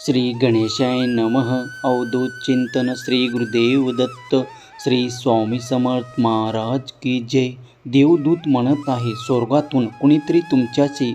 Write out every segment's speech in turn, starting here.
श्री गणेशाय नमः. अवधूत चिंतन श्री गुरुदेव दत्त. श्री स्वामी समर्थ महाराज की जय. देवदूत म्हणत आहे, स्वर्गातून कुणीतरी तुमच्याशी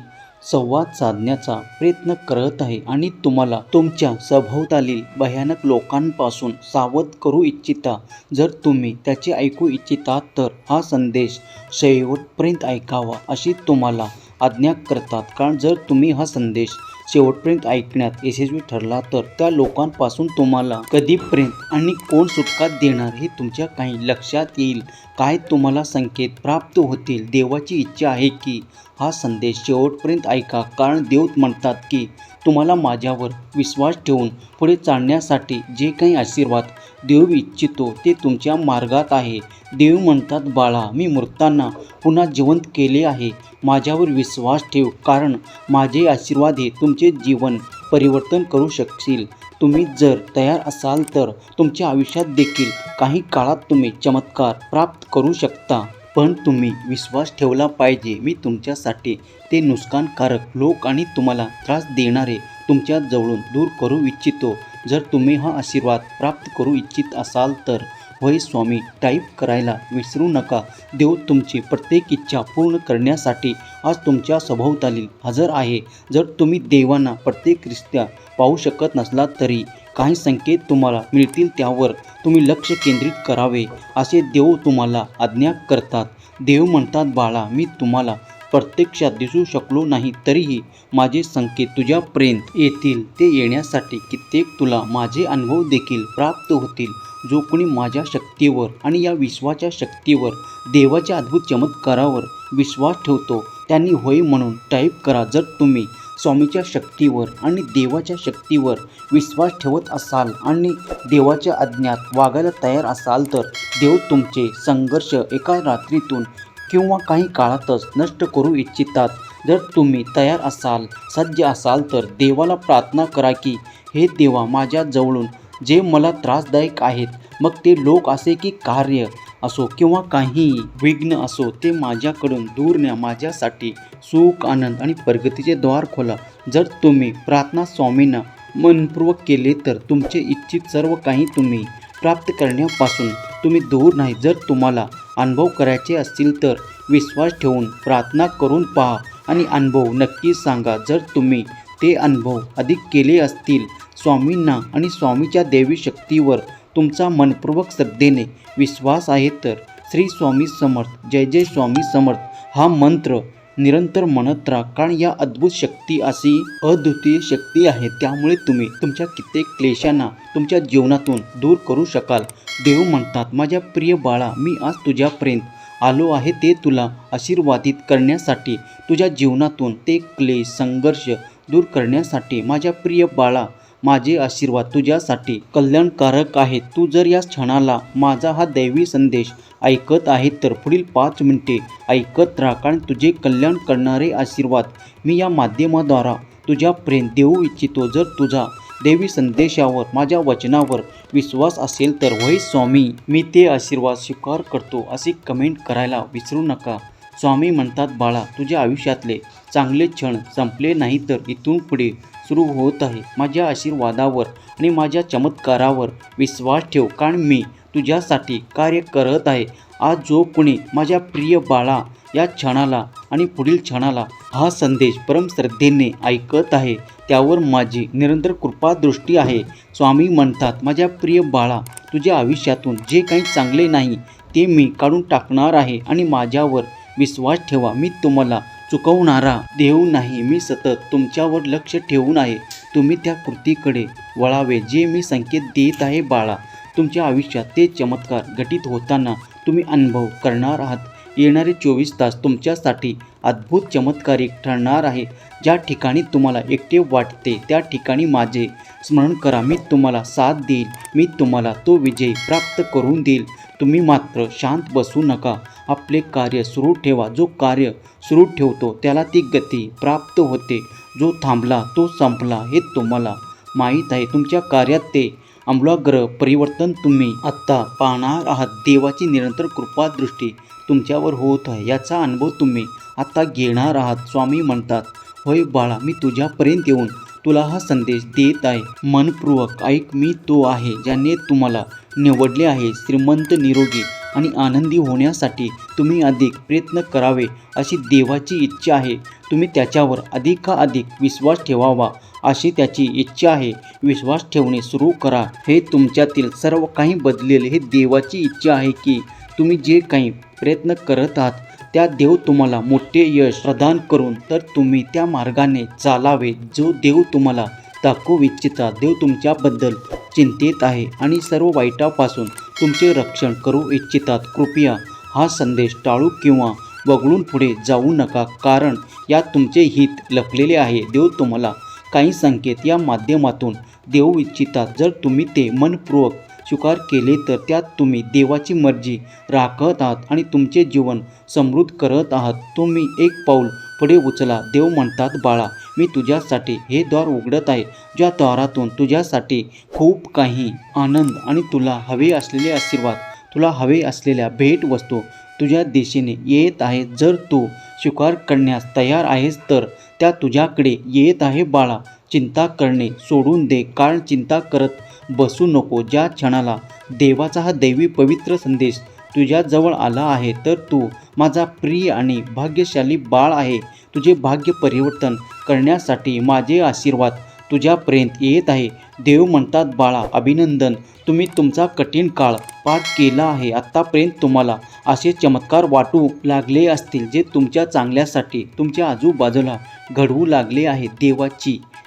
संवाद साधण्याचा प्रयत्न करत आहे आणि तुम्हाला तुमच्या सभोवतालील भयानक लोकांपासून सावध करू इच्छिता. जर तुम्ही त्याचे ऐकू इच्छिता तर हा संदेश शेवटपर्यंत ऐकावा अशी तुम्हाला आज्ञा करतात. कारण जर तुम्ही हा संदेश शेवटपर्यंत ऐकण्यात यशस्वी ठरला तर त्या लोकांपासून तुम्हाला कधीपर्यंत आणि कोण सुटका देणार हे तुमच्या काही लक्षात येईल. काय तुम्हाला संकेत प्राप्त होतील. देवाची इच्छा आहे की हा संदेश शेवटपर्यंत ऐका. कारण देव म्हणतात की तुम्हाला माझ्यावर विश्वास ठेवून पुढे चालण्यासाठी जे काही आशीर्वाद देव इच्छितो ते तुमच्या मार्गात आहे. देव म्हणतात, बाळा, मी मृतांना पुन्हा जिवंत केले आहे. माझ्यावर विश्वास ठेव, कारण माझे आशीर्वाद हे तुमचे जीवन परिवर्तन करू शकतील. तुम्ही जर तयार असाल तर तुमच्या आयुष्यात देखील काही काळात तुम्ही चमत्कार प्राप्त करू शकता. पण तुम्ही विश्वास ठेवला पाहिजे. मी तुमच्यासाठी ते नुकसानकारक लोक आणि तुम्हाला त्रास देणारे तुमच्या जवळून दूर करू इच्छितो. जर तुम्ही हा आशीर्वाद प्राप्त करू इच्छित असाल तर होय स्वामी टाईप करायला विसरू नका. देव तुमची प्रत्येक इच्छा पूर्ण करण्यासाठी आज तुमच्या सभोवताली हजर आहे. जर तुम्ही देवांना प्रत्यक्षरित्या पाहू शकत नसला तरी काही संकेत तुम्हाला मिळतील, त्यावर तुम्ही लक्ष केंद्रित करावे असे देव तुम्हाला आज्ञा करतात. देव म्हणतात, बाळा, मी तुम्हाला प्रत्यक्षात दिसू शकलो नाही तरीही माझे संकेत तुझ्यापर्यंत येतील. ते येण्यासाठी कित्येक तुला माझे अनुभव देखील प्राप्त होतील. जो कोणी माझ्या शक्तीवर आणि या विश्वाच्या शक्तीवर, देवाच्या अद्भुत चमत्कारावर विश्वास ठेवतो त्यांनी होय म्हणून टाईप करा. जर तुम्ही स्वामीच्या शक्तीवर आणि देवाच्या शक्तीवर विश्वास ठेवत असाल आणि देवाच्या आज्ञात वागायला तयार असाल तर देव तुमचे संघर्ष एका रात्रीतून किंवा काही काळातच नष्ट करू इच्छितात. जर तुम्ही तयार असाल, सज्ज असाल तर देवाला प्रार्थना करा की हे देवा, माझ्या जवळून जे मला त्रासदायक आहेत, मग ते लोक असे की कार्य असो किंवा काही विघ्न असो, ते माझ्याकडून दूर न्या. माझ्यासाठी सुख, आनंद आणि प्रगतीचे द्वार खोला. जर तुम्ही प्रार्थना स्वामींना मनपूर्वक केले तर तुमचे इच्छित सर्व काही तुम्ही प्राप्त करण्यापासून तुम्ही दूर नाही. जर तुम्हाला अनुभव करायचे असतील तर विश्वास ठेवून प्रार्थना करून पहा आणि अनुभव नक्की सांगा. जर तुम्ही ते अनुभव अधिक केले असतील, स्वामींना आणि स्वामीच्या दैवी शक्तीवर तुमचा मनपूर्वक श्रद्धेने विश्वास आहे तर श्री स्वामी समर्थ, जय जय स्वामी समर्थ हा मंत्र निरंतर म्हणत राहा. कारण या अद्भुत शक्ती अशी अद्वितीय शक्ती आहे. त्यामुळे तुम्ही तुमच्या कित्येक क्लेशांना तुमच्या जीवनातून दूर करू शकाल. देव म्हणतात, माझ्या प्रिय बाळा, मी आज तुझ्यापर्यंत आलो आहे ते तुला आशीर्वादित करण्यासाठी, तुझ्या जीवनातून ते क्लेश, संघर्ष दूर करण्यासाठी. माझ्या प्रिय बाळा, माझे आशीर्वाद तुझ्यासाठी कल्याणकारक आहेत. तू जर या क्षणाला माझा हा दैवी संदेश ऐकत आहे तर पुढील 5 मिनिटे ऐकत राहा. कारण तुझे कल्याण करणारे आशीर्वाद मी या माध्यमाद्वारा तुझ्यापर्यंत देऊ इच्छितो. जर तुझा दैवी संदेशावर, माझ्या वचनावर विश्वास असेल तर होय स्वामी, मी ते आशीर्वाद स्वीकार करतो असे कमेंट करायला विसरू नका. स्वामी म्हणतात, बाळा, तुझ्या आयुष्यातले चांगले क्षण संपले नाही तर इथून पुढे सुरू होत आहे. माझ्या आशीर्वादावर आणि माझ्या चमत्कारावर विश्वास ठेव, कारण मी तुझ्यासाठी कार्य करत आहे. आज जो कोणी माझ्या प्रिय बाळा या क्षणाला आणि पुढील क्षणाला हा संदेश परमश्रद्धेने ऐकत आहे, त्यावर माझी निरंतर कृपा दृष्टी आहे. स्वामी म्हणतात, माझ्या प्रिय बाळा, तुझ्या आयुष्यातून जे काही चांगले नाही ते मी काढून टाकणार आहे आणि माझ्यावर विश्वास ठेवा. मी तुम्हाला चुकवणारा देव नाही. मी सतत तुमच्यावर लक्ष ठेवून आहे. तुम्ही त्या कृतीकडे वळावे जे मी संकेत देत आहे. बाळा, तुमच्या आयुष्यात ते चमत्कार घटित होताना तुम्ही अनुभव करणार आहात. येणारे 24 तास तुमच्यासाठी अद्भुत चमत्कारिक ठरणार आहे. ज्या ठिकाणी तुम्हाला एकटे वाटते त्या ठिकाणी माझे स्मरण करा. मी तुम्हाला साथ देईल. मी तुम्हाला तो विजय प्राप्त करून देईल. तुम्ही मात्र शांत बसू नका. आपले कार्य सुरू ठेवा. जो कार्य सुरू ठेवतो त्याला ती गती प्राप्त होते. जो थांबला तो संपला हे तुम्हाला माहीत आहे. तुमच्या कार्यात ते आमूलाग्र परिवर्तन तुम्ही आत्ता पाहणार आहात. देवाची निरंतर कृपा दृष्टी तुमच्यावर होत आहे. याचा अनुभव तुम्ही आत्ता घेणार आहात. स्वामी म्हणतात, होय बाळा, मी तुझ्यापर्यंत येऊन तुला हा संदेश देत आहे. मनपूर्वक ऐक, मी तो आहे ज्याने तुम्हाला निवडले आहे. श्रीमंत, निरोगी आणि आनंदी होण्यासाठी तुम्ही अधिक प्रयत्न करावे अशी देवाची इच्छा आहे. तुम्ही त्याच्यावर अधिकाधिक विश्वास ठेवावा अशी त्याची इच्छा आहे. विश्वास ठेवणे सुरू करा. हे तुमच्यातील सर्व काही बदलेल. हे देवाची इच्छा आहे की तुम्ही जे काही प्रयत्न करत आहात त्या देव तुम्हाला मोठे यश प्रदान करून तर तुम्ही त्या मार्गाने चालावे जो देव तुम्हाला दाखवू इच्छिता. देव तुमच्याबद्दल चिंतित आहे आणि सर्व वाईटापासून तुमचे रक्षण करू इच्छितात. कृपया हा संदेश टाळू किंवा वगळून पुढे जाऊ नका, कारण यात तुमचे हित लपलेले आहे. देव तुम्हाला काही संकेत या माध्यमातून देऊ इच्छितात. जर तुम्ही ते मनपूर्वक स्वीकार केले तर त्यात तुम्ही देवाची मर्जी राखत आहात आणि तुमचे जीवन समृद्ध करत आहात. तुम्ही एक पाऊल पुढे उचला. देव म्हणतात, बाळा, मी तुझ्यासाठी हे द्वार उघडत आहे, ज्या द्वारातून तुझ्यासाठी खूप काही आनंद आणि तुला हवे असलेले आशीर्वाद, तुला हवे असलेल्या भेटवस्तू तुझ्या दिशेने येत आहेत. जर तू स्वीकार करण्यास तयार आहेस तर त्या तुझ्याकडे येत आहे. बाळा, चिंता करणे सोडून दे, कारण चिंता करत बसू नको. ज्या क्षणाला देवाचा हा दैवी पवित्र संदेश तुझ्याजवळ आला आहे तर तू माझा प्रिय आणि भाग्यशाली बाळ आहे. तुझे भाग्य परिवर्तन करण्यासाठी माझे आशीर्वाद तुझ्यापर्यंत येत आहे. देव म्हणतात, बाळा, अभिनंदन, तुम्ही तुमचा कठीण काळ पार केला आहे. आत्तापर्यंत तुम्हाला असे चमत्कार वाटू लागले असतील जे तुमच्या चांगल्यासाठी तुमच्या आजूबाजूला घडवू लागले आहेत.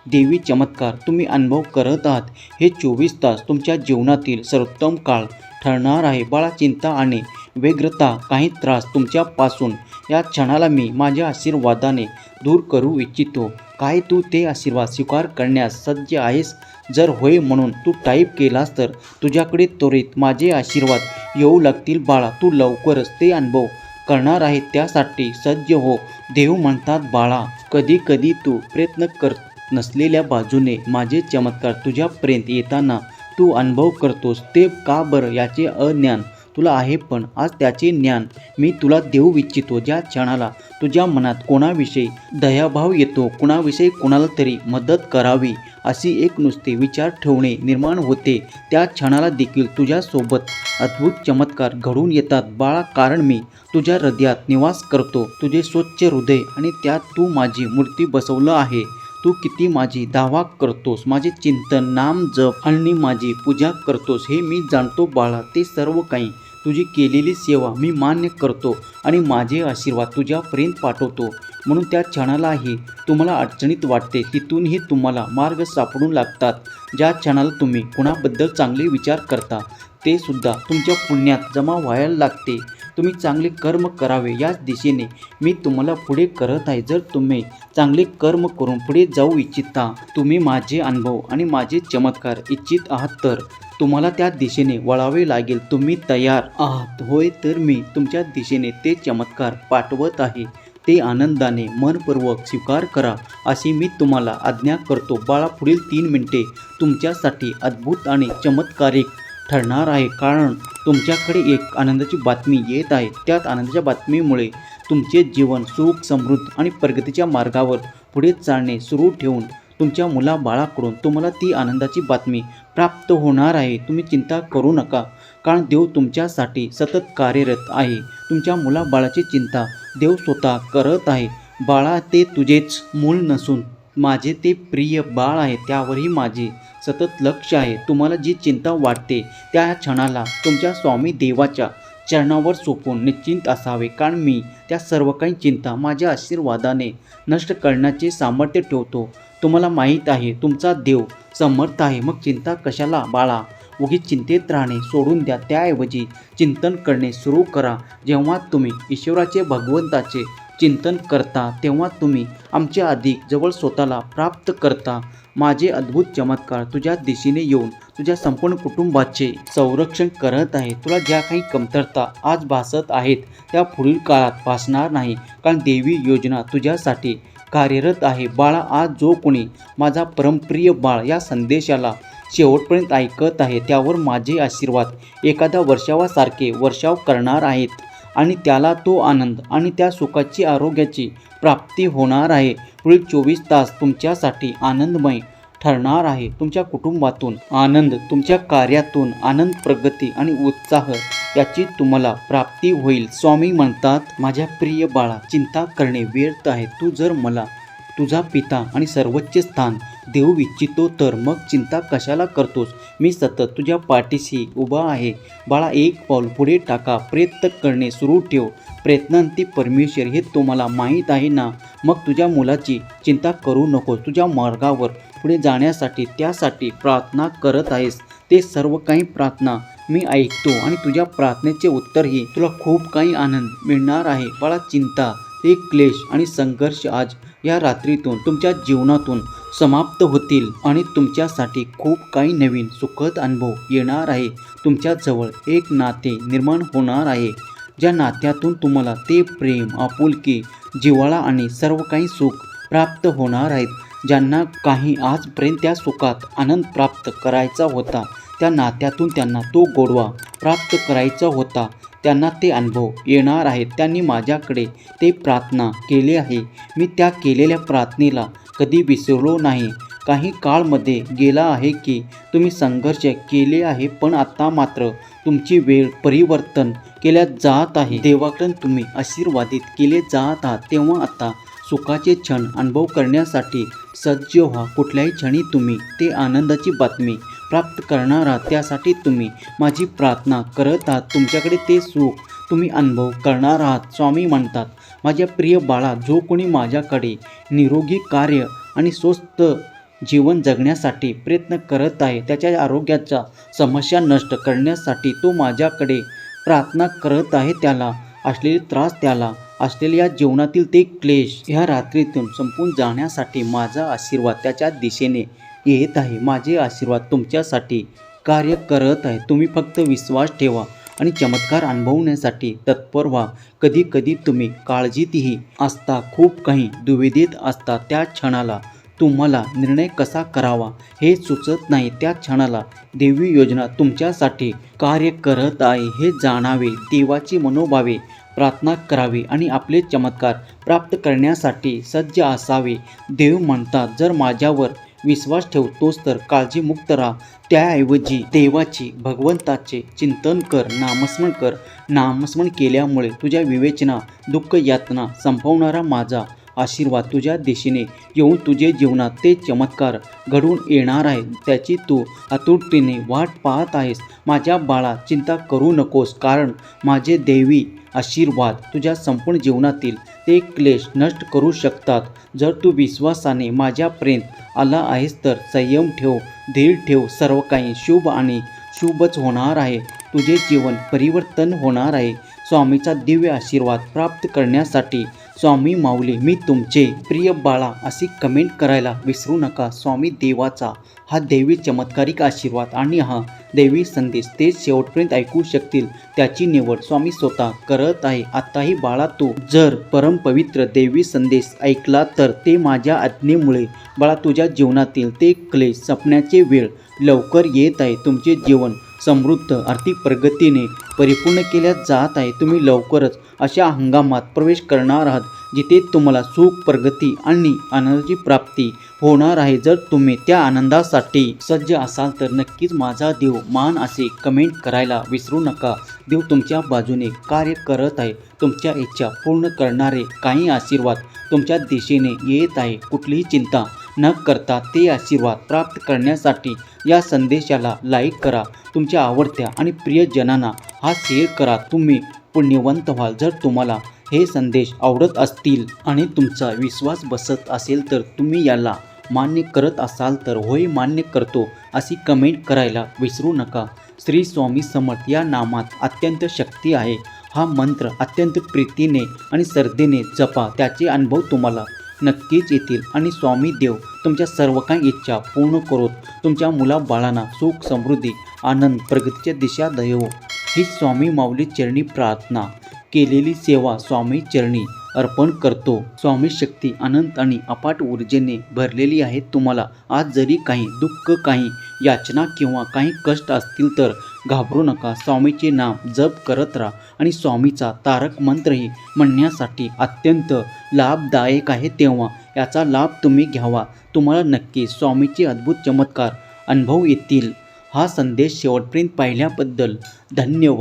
देवी चमत्कार तुम्ही अनुभव करत आहात. हे 24 तास तुमच्या जीवनातील सर्वोत्तम काळ ठरणार आहे. बाळा, चिंता आणि व्यग्रता, काही त्रास तुमच्यापासून या क्षणाला मी माझ्या आशीर्वादाने दूर करू इच्छितो. काय तू ते आशीर्वाद स्वीकार करण्यास सज्ज आहेस? जर होय म्हणून तू टाईप केलास तर तुझ्याकडे त्वरित माझे आशीर्वाद येऊ लागतील. बाळा, तू लवकरच ते अनुभव करणार आहे. त्यासाठी सज्ज हो. देव म्हणतात, बाळा, कधी कधी तू प्रयत्न करत नसलेल्या बाजूने माझे चमत्कार तुझ्यापर्यंत येताना तू अनुभव करतोस. ते का बरं याचे अज्ञान तुला आहे, पण आज त्याचे ज्ञान मी तुला देऊ इच्छितो. ज्या क्षणाला तुझ्या मनात कोणाविषयी दयाभाव येतो, कुणाविषयी कोणाला तरी मदत करावी अशी एक नुसते विचार ठेवणे निर्माण होते, त्या क्षणाला देखील तुझ्यासोबत अद्भुत चमत्कार घडून येतात. बाळा, कारण मी तुझ्या हृदयात निवास करतो. तुझे स्वच्छ हृदय आणि त्यात तू माझी मूर्ती बसवलं आहे. तू किती माझी दावा करतोस, माझे चिंतन, नाम जप आणि माझी पूजा करतोस हे मी जाणतो. बाळा, ते सर्व काही तुझी केलेली सेवा मी मान्य करतो आणि माझे आशीर्वाद तुझ्यापर्यंत पाठवतो. म्हणून त्या क्षणालाही तुम्हाला अडचणीत वाटते, तिथूनही तुम्हाला मार्ग सापडून लागतात. ज्या क्षणाला तुम्ही कुणाबद्दल चांगले विचार करता ते सुद्धा तुमच्या पुण्यात जमा व्हायला लागते. तुम्ही चांगले कर्म करावे याच दिशेने मी तुम्हाला पुढे करत आहे. जर तुम्ही चांगले कर्म करून पुढे जाऊ इच्छिता, तुम्ही माझे अनुभव आणि माझे चमत्कार इच्छित आहात तर तुम्हाला त्या दिशेने वळावे लागेल. तुम्ही तयार आहात होय, तर मी तुमच्या दिशेने ते चमत्कार पाठवत आहे. ते आनंदाने मनपूर्वक स्वीकार करा अशी मी तुम्हाला आज्ञा करतो. बाळा, पुढील 3 मिनिटे तुमच्यासाठी अद्भुत आणि चमत्कारिक ठरणार आहे, कारण तुमच्याकडे एक आनंदाची बातमी येत आहे. त्यात आनंदाच्या बातमीमुळे तुमचे जीवन सुख, समृद्ध आणि प्रगतीच्या मार्गावर पुढे चालणे सुरू ठेवून तुमच्या मुलाबाळाकडून तुम्हाला ती आनंदाची बातमी प्राप्त होणार आहे. तुम्ही चिंता करू नका, कारण देव तुमच्यासाठी सतत कार्यरत आहे. तुमच्या मुलाबाळाची चिंता देव स्वतः करत आहे. बाळा, ते तुझेच मूल नसून माझे ते प्रिय बाळ आहे. त्यावरही माझे सतत लक्ष आहे. तुम्हाला जी चिंता वाटते त्या क्षणाला तुमच्या स्वामी देवाच्या चरणावर सोपवून निश्चिंत असावे, कारण मी त्या सर्व काही चिंता माझ्या आशीर्वादाने नष्ट करण्याचे सामर्थ्य ठेवतो. तुम्हाला माहीत आहे तुमचा देव समर्थ आहे. मग चिंता कशाला बाळा? उगीच चिंतेत राहणे सोडून द्या. त्याऐवजी चिंतन करणे सुरू करा. जेव्हा तुम्ही ईश्वराचे, भगवंताचे चिंतन करता तेव्हा तुम्ही आमच्या अधिक जवळ स्वतःला प्राप्त करता. माझे अद्भुत चमत्कार तुझ्या दिशेने येऊन तुझ्या संपूर्ण कुटुंबाचे संरक्षण करत आहे. तुला ज्या काही कमतरता आज भासत आहेत त्या पुढील काळात भासणार नाही, कारण देवी योजना तुझ्यासाठी कार्यरत आहे. बाळा, आज जो कोणी माझा परमप्रिय बाळ या संदेशाला शेवटपर्यंत ऐकत आहे त्यावर माझे आशीर्वाद एखाद्या वर्षावासारखे वर्षाव करणार आहेत. आणि त्याला तो आनंद आणि त्या सुखाची आरोग्याची प्राप्ती होणार आहे. पुढील 24 तास तुमच्यासाठी आनंदमय ठरणार आहे. तुमच्या कुटुंबातून आनंद, तुमच्या कार्यातून आनंद, प्रगती आणि उत्साह याची तुम्हाला प्राप्ती होईल. स्वामी म्हणतात, माझ्या प्रिय बाळा, चिंता करणे व्यर्थ आहे. तू जर मला तुझा पिता आणि सर्वोच्च स्थान देऊ इच्छितो तर मग चिंता कशाला करतोस? मी सतत तुझ्या पाठीशी उभा आहे. बाळा, एक पाऊल पुढे टाका. प्रयत्न करणे सुरू ठेव. प्रयत्नांती परमेश्वर हे तुम्हाला माहीत आहे ना. मग तुझ्या मुलाची चिंता करू नकोस. तुझ्या मार्गावर पुढे जाण्यासाठी त्यासाठी प्रार्थना करत आहेस. ते सर्व काही प्रार्थना मी ऐकतो आणि तुझ्या प्रार्थनेचे उत्तरही तुला खूप काही आनंद मिळणार आहे. बाळा, चिंता, ते क्लेश आणि संघर्ष आज या रात्रीतून तुमच्या जीवनातून समाप्त होतील आणि तुमच्यासाठी खूप काही नवीन सुखद अनुभव येणार आहे. तुमच्याजवळ एक नाते निर्माण होणार आहे, ज्या नात्यातून तुम्हाला ते प्रेम, आपुलकी, जिव्हाळा आणि सर्व काही सुख प्राप्त होणार आहेत. ज्यांना काही आजपर्यंत त्या सुखात आनंद प्राप्त करायचा होता, त्या नात्यातून त्यांना तो गोडवा प्राप्त करायचा होता, त्यांना ते अनुभव येणार आहेत. त्यांनी माझ्याकडे ते प्रार्थना केली आहे. मी त्या केलेल्या प्रार्थनेला कधी विसरलो नाही. काही काळमध्ये गेला आहे की तुम्ही संघर्ष केले आहे, पण आता मात्र तुमची वेळ परिवर्तन केल्या जात आहे. देवाकडून तुम्ही आशीर्वादित केले जात आहात. तेव्हा आता सुखाचे क्षण अनुभव करण्यासाठी सज्ज व्हा. कुठल्याही क्षणी तुम्ही ते आनंदाची बातमी प्राप्त करणार आहात. त्यासाठी तुम्ही माझी प्रार्थना करत आहात. तुमच्याकडे ते सुख तुम्ही अनुभव करणार आहात. स्वामी म्हणतात, माझ्या प्रिय बाळा, जो कोणी माझ्याकडे निरोगी कार्य आणि स्वस्थ जीवन जगण्यासाठी प्रयत्न करत आहे, त्याच्या आरोग्याच्या समस्या नष्ट करण्यासाठी तो माझ्याकडे प्रार्थना करत आहे, त्याला असलेले त्रास, त्याला असलेले या जीवनातील ते क्लेश ह्या रात्रीतून संपून जाण्यासाठी माझा आशीर्वाद त्याच्या दिशेने येत आहे. माझे आशीर्वाद तुमच्यासाठी कार्य करत आहे. तुम्ही फक्त विश्वास ठेवा आणि चमत्कार अनुभवण्यासाठी तत्पर व्हा. कधी कधी तुम्ही काळजीतही असता, खूप काही दुविधेत असता. त्या क्षणाला तुम्हाला निर्णय कसा करावा हे सुचत नाही. त्या क्षणाला देवी योजना तुमच्यासाठी कार्य करत आहे हे जाणावे. देवाची मनोभावे प्रार्थना करावी आणि आपले चमत्कार प्राप्त करण्यासाठी सज्ज असावे. देव म्हणतात, जर माझ्यावर विश्वास ठेवतोस तर काळजीमुक्त राहा. त्याऐवजी देवाची, भगवंताचे चिंतन कर, नामस्मरण कर. नामस्मरण केल्यामुळे तुझ्या विवेचना, दुःख, यातना संपवणारा माझा आशीर्वाद तुझ्या दिशेने येऊन तुझे जीवनात ते चमत्कार घडून येणार आहे. त्याची तू आतुरतेने वाट पाहत आहेस. माझ्या बाळा, चिंता करू नकोस, कारण माझे दैवी आशीर्वाद तुझ्या संपूर्ण जीवनातील ते क्लेश नष्ट करू शकतात. जर तू विश्वासाने माझ्यापर्यंत आला आहेस तर संयम ठेव, धीर ठेव. सर्व काही शुभ आणि शुभच होणार आहे. तुझे जीवन परिवर्तन होणार आहे. स्वामीचा दिव्य आशीर्वाद प्राप्त करण्यासाठी स्वामी माऊली मी तुमचे प्रिय बाळा अशी कमेंट करायला विसरू नका. स्वामी देवाचा हा दैवी चमत्कारिक आशीर्वाद आणि हा दैवी संदेश ते शेवटपर्यंत ऐकू शकतील, त्याची निवड स्वामी स्वतः करत आहे. आताही बाळा, तू जर परमपवित्र दैवी संदेश ऐकला तर ते माझ्या आज्ञेमुळे बाळा तुझ्या जीवनातील ते क्लेश संपण्याचे वेळ लवकर येत आहे. तुमचे जीवन समृद्ध आर्थिक प्रगतीने परिपूर्ण केल्या जात आहे. तुम्ही लवकरच अशा हंगामात प्रवेश करणार आहात जिथे तुम्हाला सुख, प्रगती आणि आनंदाची प्राप्ती होणार आहे. जर तुम्ही त्या आनंदासाठी सज्ज असाल तर नक्कीच माझा देव मान असे कमेंट करायला विसरू नका. देव तुमच्या बाजूने कार्य करत आहे. तुमच्या इच्छा पूर्ण करणारे काही आशीर्वाद तुमच्या दिशेने येत आहे. कुठलीही चिंता न करता ते आशीर्वाद प्राप्त करण्यासाठी या संदेशाला लाईक करा. तुमच्या आवडत्या आणि प्रियजनांना हा शेअर करा. तुम्ही पुण्यवंत व्हाल. जर तुम्हाला हे संदेश आवडत असतील आणि तुमचा विश्वास बसत असेल तर तुम्ही याला मान्य करत असाल तर होय मान्य करतो अशी कमेंट करायला विसरू नका. श्री स्वामी समर्थ या नामात अत्यंत शक्ती आहे. हा मंत्र अत्यंत प्रीतीने आणि श्रद्धेने जपा. त्याचे अनुभव तुम्हाला नक्कीच येतील आणि स्वामी देव तुमच्या सर्व काही इच्छा पूर्ण करोत. तुमच्या मुलाबाळांना सुख, समृद्धी, आनंद, प्रगतीच्या दिशा देवो ही स्वामी माऊली चरणी प्रार्थना केलेली सेवा स्वामी चरणी अर्पण करतो. स्वामी शक्ती अनंत आणि अफाट ऊर्जेने भरलेली आहे. तुम्हाला आज जरी काही दुःख, काही याचना किंवा काही कष्ट असतील तर घाबरू नका. स्वामीचे नाम जप करत राहा आणि स्वामीचा तारक मंत्रही म्हणण्यासाठी अत्यंत लाभदायक आहे, तेव्हा याचा लाभ तुम्ही घ्यावा. तुम्हाला नक्की स्वामीचे अद्भुत चमत्कार अनुभव येतील. हा संदेश शेवटपर्यंत पाहिल्याबद्दल धन्यवाद.